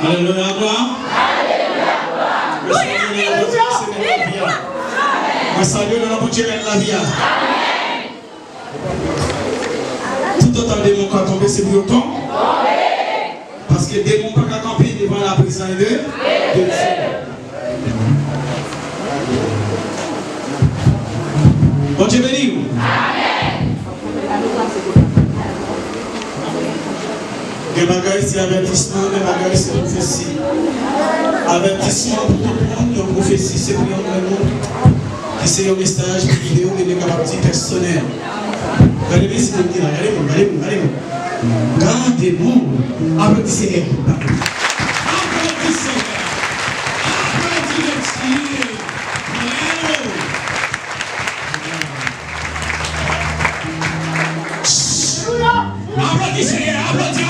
Alléluia, gloire. Moi, salut le nom de Dieu, la vie. Tout autant de démons qui tombé, c'est pour autant. Parce que les démons ne peuvent pas camper devant la présence de Dieu. Bon Dieu béni. Les bagages, c'est avertissement, les bagages, c'est prophétie. Avertissement pour tout le monde, une prophétie, c'est pour le monde. Et c'est un message, une vidéo, une capacité personnelle. Regardez-moi si vous me dites, regardez-moi. Gardez-vous, applaudissez. Applaudissez. Applaudissez, applaudissez.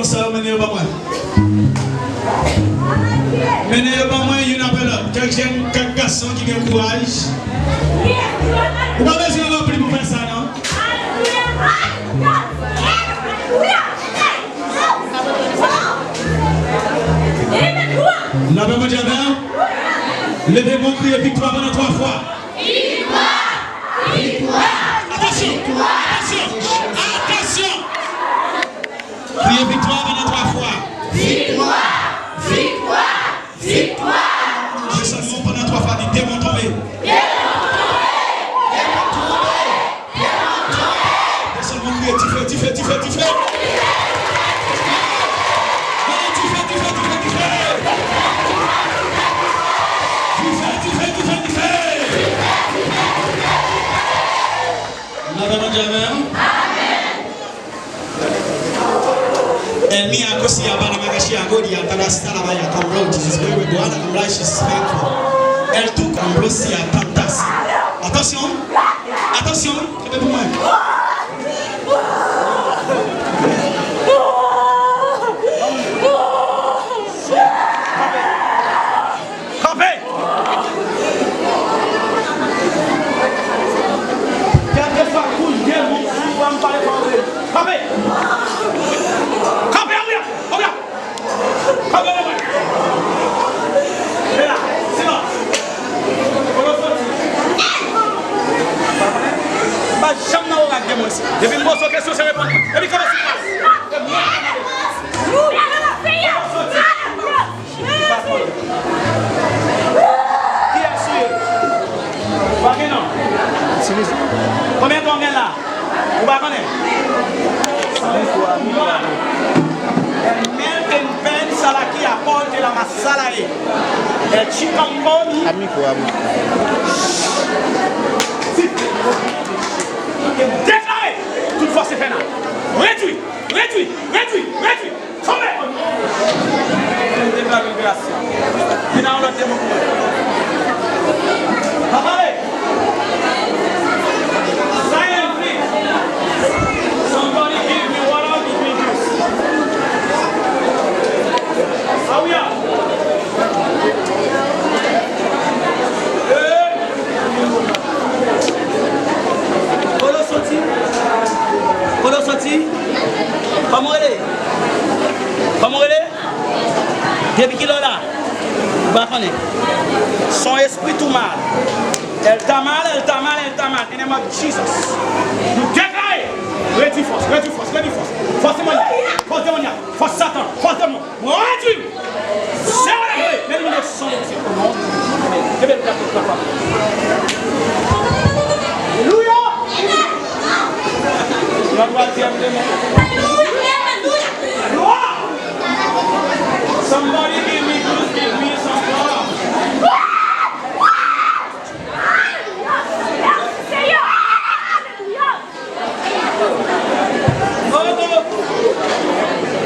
comme ça, menez pas moi. Menez pas moi, il y en a pas là. Quelques garçons qui ont courage. Vous n'avez pas besoin de remplir pour faire ça, non? Vous n'avez pas dit bien? Levez-moi, criez victoire pendant 3 fois. Victoire! Victoire! Attention! Attention! Attention! Criez victoire pendant 3 fois. Victoire! Victoire! Victoire! C'est seulement pendant 3 fois, dites démon tombé. Démon tombé! Démon tombé! Démon tombé! C'est seulement crier, tu fais. Elmi akosi abana magashi agodi atala stala baya kamro Jesus we bwana kamra she's faithful. Elle tout kamro si atantas. Attention. Attention, c'est pour moi. Campé. Quelques fois couche bien mon fou va me parler français. Campé. Depuis une bonne question, c'est répondre. Et puis comment ça se passe? Qui a suivi? Pas que non. Combien de temps là? Vous ne connaissez pas? Peine salaki apporte la masalae. El chikamboni. Amico. Déclaré. Toutefois c'est fait là. Réduit. Tombez. Déclaration. Il y a un autre démon. Allez. Silently. Somebody give me water, give me juice. Ah oui. Comment sorti? Comment elle est? Depuis qu'il est là, son esprit tout mal. Elle t'a mal. In the name of Jesus. Nous déclarons. Réduis force. Force démoniaque. Force Satan. Force démon. Réduis. C'est vrai. L'élimination de ce monde. Je vais le faire. Alléluia. La troisième démon. Gloire. Somebody give me some gloire.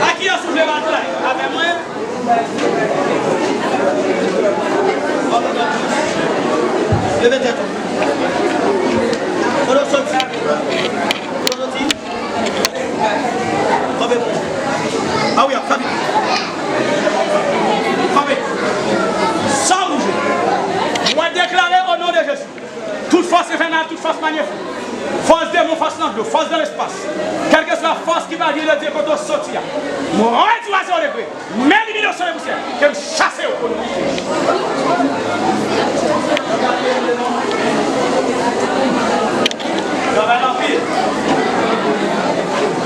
À qui a soulevé la main? Avec moi? Levez tête. Ah oui, sans bouger. Moi déclarer au nom de Jésus. Toute force infernale, toute force magnifique. Force démon, force l'angle, force de l'espace. Quelle que soit la force qui va dire le Dieu quand on sortit. Moi, tu vas sur le degré. Mais l'éliminer sur les poussières. Qu'elle chasse au nom de Jésus. Travail en pile.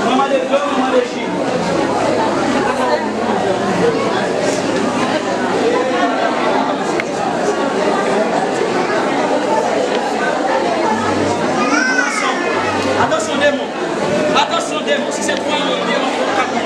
Maman des deux, maman des chiens. Attention démon, si c'est toi, on dit on faut taper.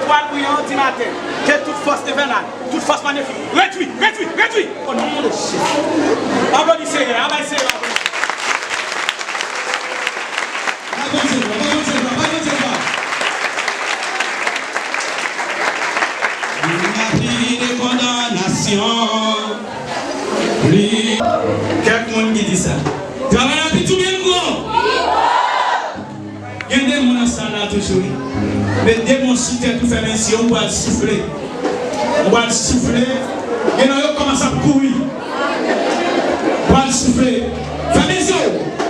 l'étoile brillante du matin. Que toute force vénale, toute force magnifique. Réduit, réduit, réduit. Au nom de Jésus. Applaudissez, applaudissez. De condamnation. Quelqu'un qui dit ça. Travaille à tout bien gros. Il y a des gens là toujours. Les démons chutent tout faire ainsi, on va souffler. On va souffler. Et nous commençons à courir. On va souffler. Famille,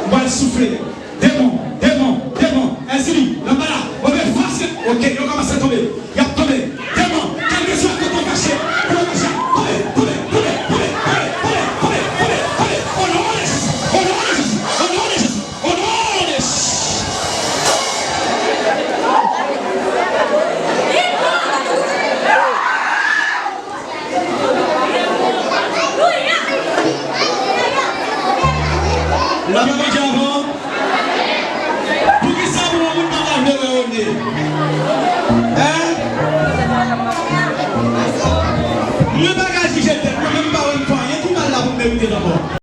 on va souffler. Démons, démons, démons. Ainsi, là-bas, on va faire. Ok, on commence à tomber. Il y a tombé. Démons, quel que soit que ton cachet. Le bagage qui j'étais, même pas une fois, il y a tout mal là pour mériter d'abord.